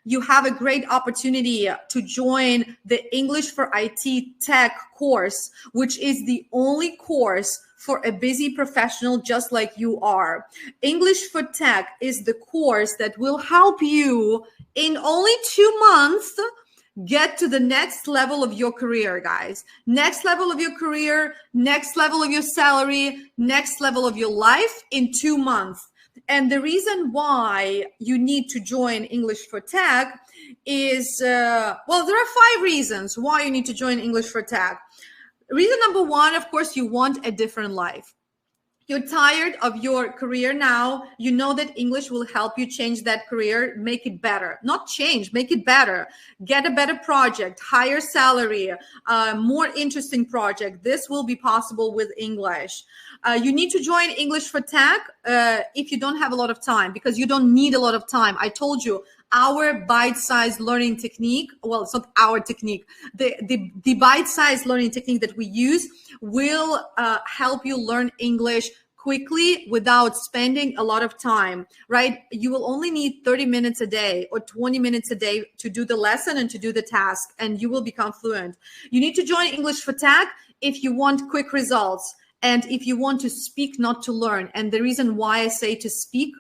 you have a great opportunity to join the English for IT Tech course, which is the only course for a busy professional just like you are. English for Tech is the course that will help you in only 2 months get to the next level of your career, guys. Next level of your career, next level of your salary, next level of your life in 2 months. And the reason why you need to join English for Tech is, there are 5 reasons why you need to join English for Tech. Reason number 1, of course, you want a different life. You're tired of your career now. You know that English will help you change that career, make it better. Not change, make it better. Get a better project, higher salary, more interesting project. This will be possible with English. You need to join English for Tech if you don't have a lot of time, because you don't need a lot of time. I told you, our bite-sized learning technique, well, it's not our technique, the bite-sized learning technique that we use will help you learn English quickly without spending a lot of time, right? You will only need 30 minutes a day or 20 minutes a day to do the lesson and to do the task, and you will become fluent. You need to join English for Tech if you want quick results and if you want to speak, not to learn. And the reason why I say to speak,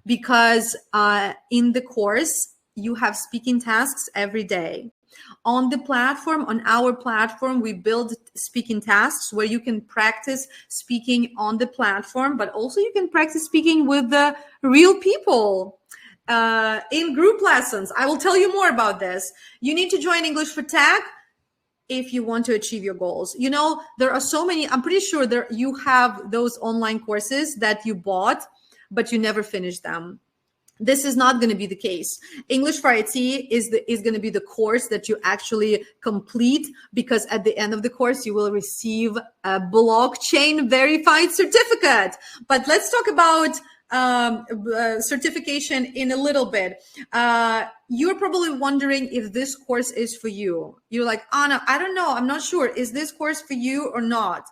because in the course, you have speaking tasks every day. On the platform, on our platform, we build speaking tasks where you can practice speaking on the platform, but also you can practice speaking with the real people in group lessons. I will tell you more about this. You need to join English for Tech if you want to achieve your goals. There are so many, I'm pretty sure you have those online courses that you bought, but you never finished them. This is not going to be the case. English for IT is going to be the course that you actually complete, because at the end of the course, you will receive a blockchain verified certificate. But let's talk about certification in a little bit. You're probably wondering if this course is for you. You're like, Anna, I don't know. I'm not sure. Is this course for you or not?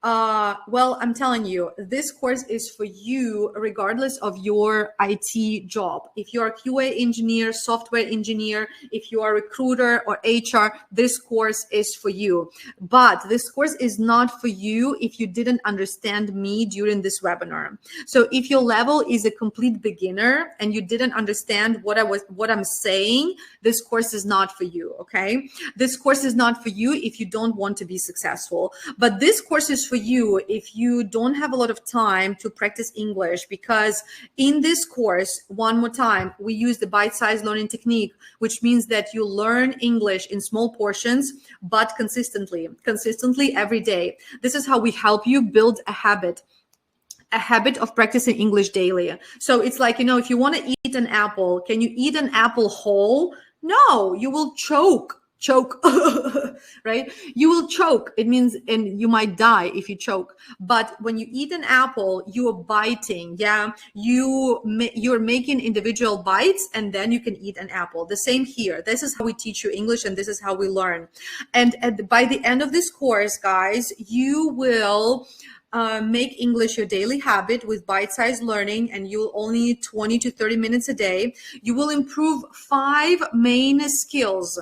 Well, I'm telling you, this course is for you regardless of your IT job. If you're a QA engineer, software engineer, if you are a recruiter or HR, this course is for you. But this course is not for you if you didn't understand me during this webinar. So if your level is a complete beginner and you didn't understand what I'm saying, this course is not for you, okay? This course is not for you if you don't want to be successful. But this course is for you if you don't have a lot of time to practice English, because in this course, one more time, we use the bite-sized learning technique, which means that you learn English in small portions, but consistently every day. This is how we help you build a habit of practicing English daily. So it's like, if you want to eat an apple, can you eat an apple whole? No, you will choke. choke, right? You will choke. It means, and you might die if you choke. But when you eat an apple, you are biting. Yeah, you're making individual bites, and then you can eat an apple. The same here. This is how we teach you English, and this is how we learn. And by the end of this course, guys, you will make English your daily habit with bite-sized learning, and you'll only need 20 to 30 minutes a day. You will improve 5 main skills: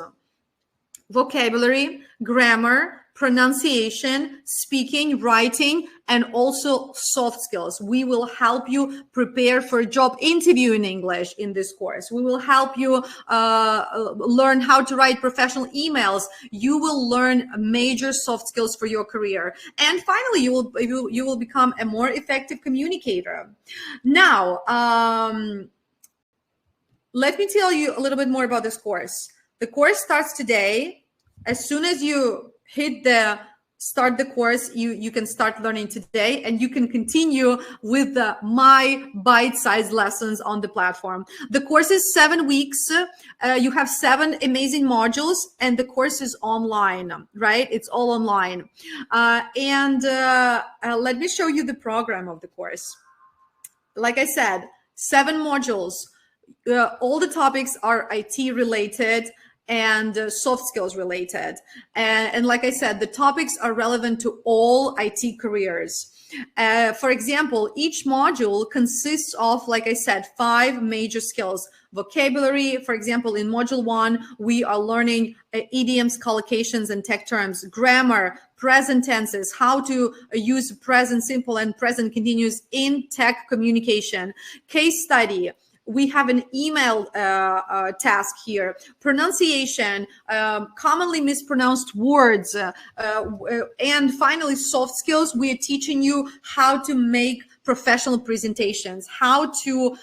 vocabulary, grammar, pronunciation, speaking, writing, and also soft skills. We will help you prepare for a job interview in English in this course. We will help you learn how to write professional emails. You will learn major soft skills for your career. And finally, you will become a more effective communicator. Now, let me tell you a little bit more about this course. The course starts today. As soon as you hit start the course, you can start learning today, and you can continue with my bite-sized lessons on the platform. The course is 7 weeks. You have 7 amazing modules, and the course is online, right? It's all online. Let me show you the program of the course. Like I said, 7 modules. All the topics are IT related and soft skills related. And like I said, the topics are relevant to all IT careers. For example, each module consists of, like I said, 5 major skills. Vocabulary, for example, in module 1, we are learning idioms, collocations, and tech terms. Grammar, present tenses, how to use present simple and present continuous in tech communication. Case study. We have an email task here. Pronunciation, commonly mispronounced words. And finally, soft skills. We are teaching you how to make professional presentations, how to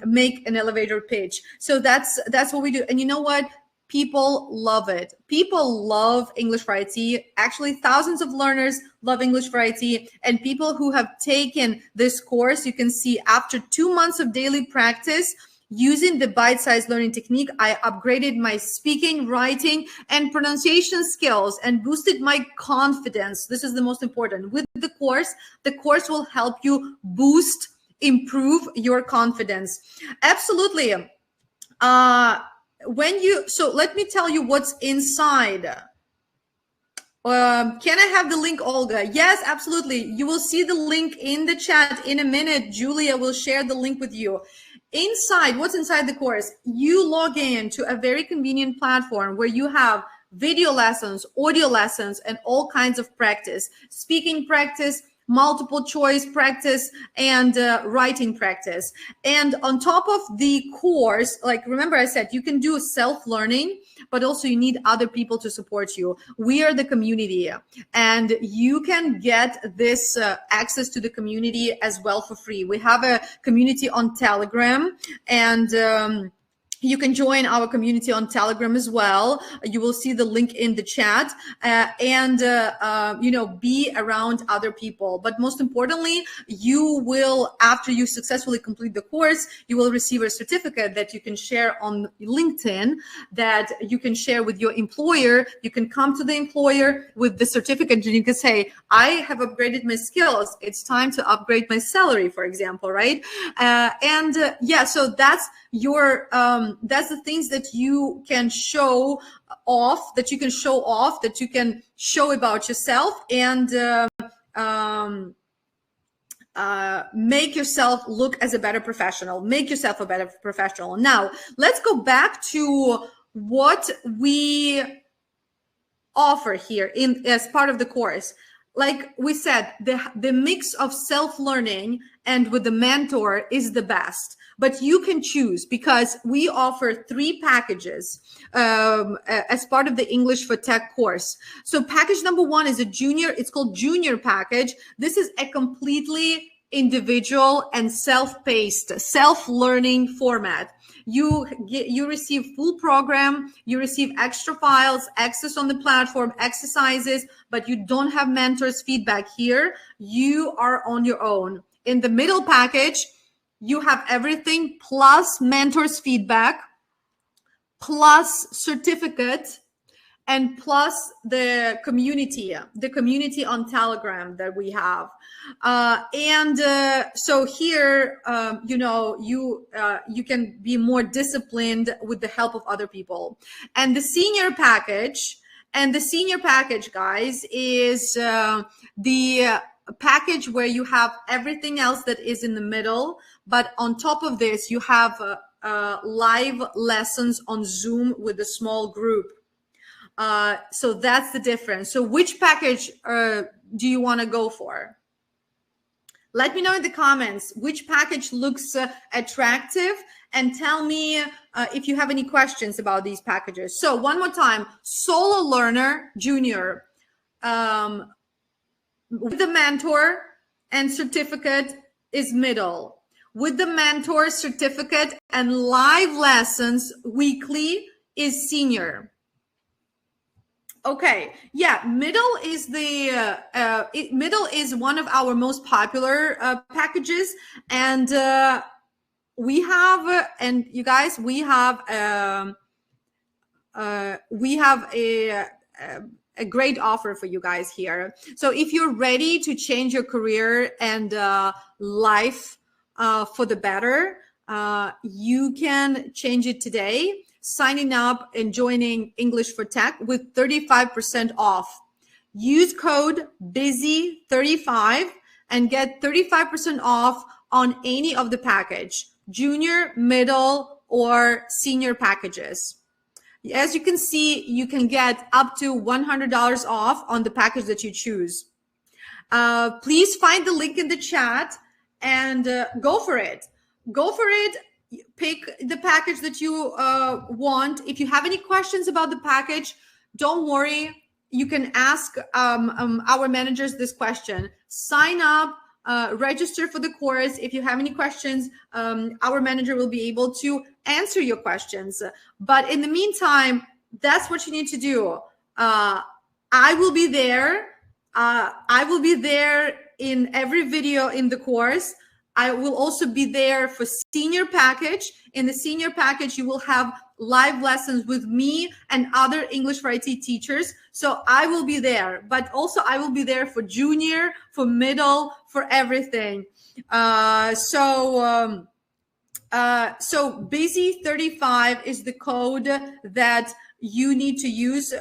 make an elevator pitch. So that's what we do. And you know what? People love it. People love English for IT. Actually, thousands of learners love English for IT. And people who have taken this course, you can see after 2 months of daily practice, using the bite-sized learning technique, I upgraded my speaking, writing, and pronunciation skills and boosted my confidence. This is the most important. With the course will help you improve your confidence. Absolutely. So let me tell you what's inside. Can I have the link, Olga? Yes, absolutely. You will see the link in the chat in a minute. Julia will share the link with you. Inside, what's inside the course? You log in to a very convenient platform where you have video lessons, audio lessons, and all kinds of practice, speaking practice, multiple choice practice, and writing practice. And on top of the course, like remember I said, you can do self-learning, but also you need other people to support you. We are the community, and you can get this access to the community as well for free. We have a community on Telegram, and you can join our community on Telegram as well. You will see the link in the chat, and be around other people. But most importantly, you will, after you successfully complete the course, you will receive a certificate that you can share on LinkedIn, that you can share with your employer. You can come to the employer with the certificate, and you can say, I have upgraded my skills. It's time to upgrade my salary, for example, right? So that's that's the things that you can show off, that you can show about yourself, and make yourself look as a better professional, make yourself a better professional. Now, let's go back to what we offer here as part of the course. Like we said, the mix of self-learning and with the mentor is the best, but you can choose, because we offer 3 packages as part of the English for Tech course. So package number 1 is it's called Junior package. This is a completely individual and self-paced, self-learning format. You receive full program, you receive extra files, access on the platform, exercises, but you don't have mentors' feedback here. You are on your own. In the middle package, you have everything plus mentors' feedback, plus certificate, and plus the community on Telegram that we have. So here, you can be more disciplined with the help of other people. And the senior package, guys, is the package where you have everything else that is in the middle, but on top of this, you have live lessons on Zoom with a small group. So that's the difference. So which package do you want to go for? Let me know in the comments which package looks attractive, and tell me if you have any questions about these packages. So one more time, Solo Learner Junior with the mentor and certificate is middle. With the mentor, certificate, and live lessons weekly is senior. Okay, yeah, middle is the middle is one of our most popular packages, and we have, and you guys, we have a great offer for you guys here. So if you're ready to change your career and life for the better, you can change it today, signing up and joining English for Tech with 35% off. Use code BUSY35 and get 35% off on any of the package, junior, middle, or senior packages. As you can see, you can get up to $100 off on the package that you choose. Please find the link in the chat and go for it. Go for it. Pick the package that you want. If you have any questions about the package, don't worry. You can ask our managers this question. Sign up, register for the course. If you have any questions, our manager will be able to answer your questions. But in the meantime, that's what you need to do. I will be there. I will be there in every video in the course. I will also be there for senior package. In the senior package, you will have live lessons with me and other English for IT teachers. So I will be there, but also I will be there for junior, for middle, for everything. So BUSY35 is the code that you need to use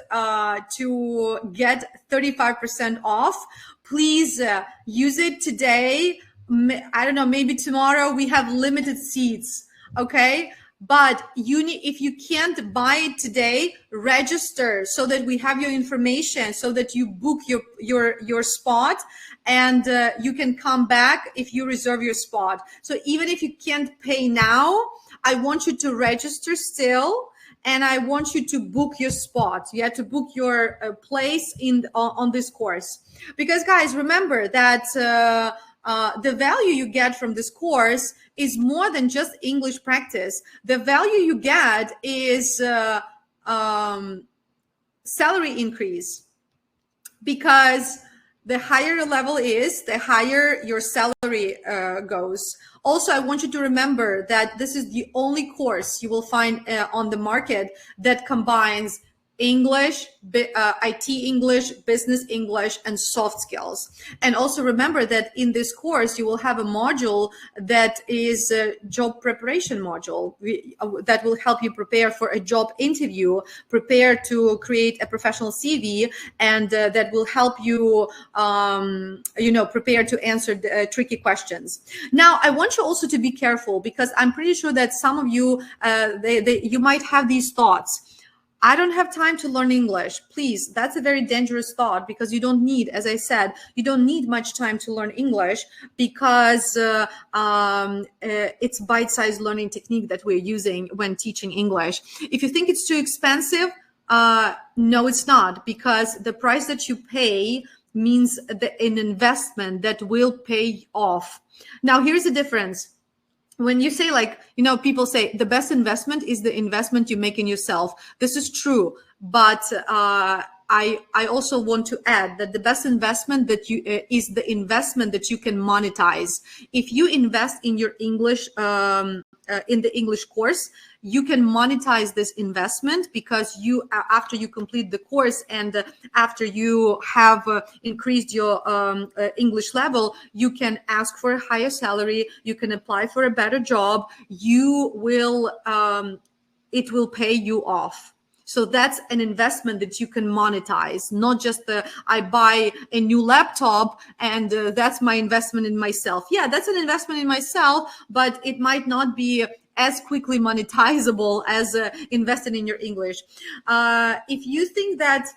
to get 35% off. Please use it today. I don't know, maybe tomorrow. We have limited seats, okay? But if you can't buy it today, register so that we have your information, so that you book your spot, and you can come back if you reserve your spot. So even if you can't pay now, I want you to register still, and I want you to book your spot. You have to book your place on this course, because guys, remember that the value you get from this course is more than just English practice. The value you get is salary increase, because the higher your level is, the higher your salary goes. Also, I want you to remember that this is the only course you will find on the market that combines English, IT English, business English, and soft skills. And also remember that in this course, you will have a module that is a job preparation module that will help you prepare for a job interview, prepare to create a professional CV, and that will help you, prepare to answer the, tricky questions. Now, I want you also to be careful, because I'm pretty sure that some of you, you might have these thoughts. I don't have time to learn English. Please, that's a very dangerous thought, because you don't need, as I said, you don't need much time to learn English, because it's bite-sized learning technique that we're using when teaching English. If you think it's too expensive, no, it's not, because the price that you pay means an investment that will pay off. Now, here's the difference. When you say, like, people say the best investment is the investment you make in yourself. This is true, but I also want to add that the best investment that you is the investment that you can monetize. If you invest in your English in the English course, you can monetize this investment, because you after you complete the course and after you have increased your English level, you can ask for a higher salary, you can apply for a better job, you will it will pay you off. So that's an investment that you can monetize, not just the I buy a new laptop and that's my investment in myself. Yeah, that's an investment in myself, but it might not be as quickly monetizable as investing in your English. If you think that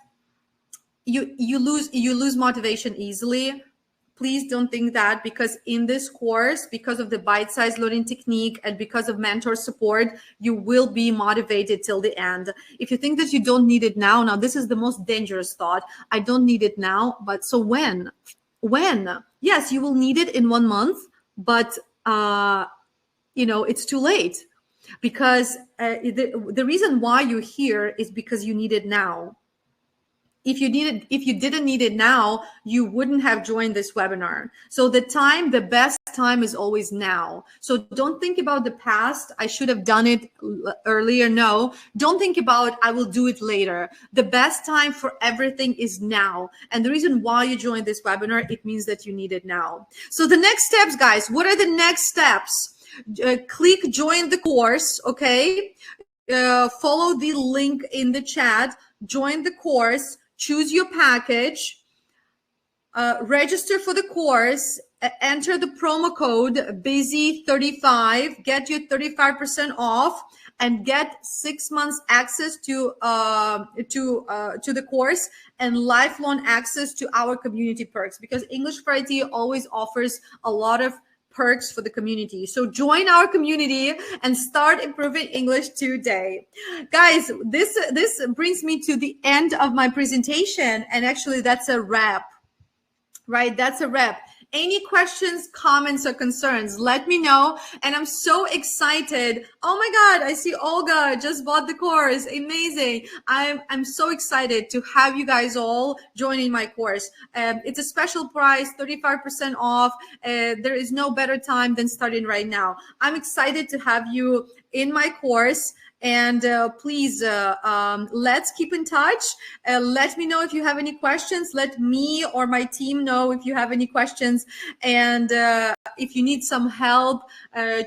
you lose motivation easily, please don't think that, because in this course, because of the bite-sized learning technique and because of mentor support, you will be motivated till the end. If you think that you don't need it now, this is the most dangerous thought. I don't need it now, but so when? Yes, you will need it in 1 month, but it's too late, because the reason why you're here is because you need it now. If you didn't need it now, you wouldn't have joined this webinar. So the best time is always now. So don't think about the past. I should have done it earlier. No, don't think about I will do it later. The best time for everything is now. And the reason why you joined this webinar, it means that you need it now. So the next steps, guys, what are the next steps? Click join the course. Okay. Follow the link in the chat, join the course, choose your package, register for the course, enter the promo code BUSY35, get your 35% off, and get 6 months access to the course and lifelong access to our community perks, because English for IT always offers a lot of perks for the community. So join our community and start improving English today. Guys, this brings me to the end of my presentation, and actually that's a wrap, right? That's a wrap. Any questions, comments, or concerns, let me know. And I'm so excited. Oh my God, I see Olga just bought the course. Amazing. I'm so excited to have you guys all joining my course. It's a special price, 35% off. There is no better time than starting right now. I'm excited to have you in my course. And please, let's keep in touch. Let me know if you have any questions. Let me or my team know if you have any questions. And if you need some help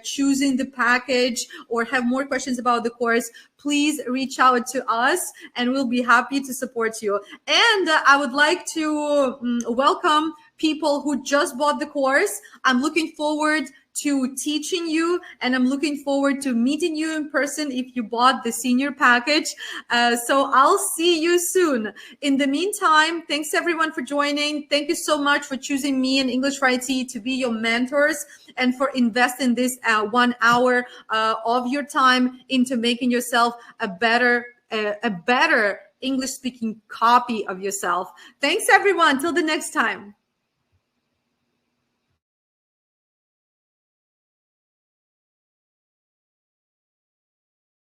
choosing the package or have more questions about the course, please reach out to us and we'll be happy to support you. And I would like to welcome people who just bought the course. I'm looking forward to teaching you, and I'm looking forward to meeting you in person if you bought the senior package. So I'll see you soon. In the meantime, thanks everyone for joining. Thank you so much for choosing me and English for IT to be your mentors, and for investing this 1 hour of your time into making yourself a better English speaking copy of yourself. Thanks everyone. Till the next time.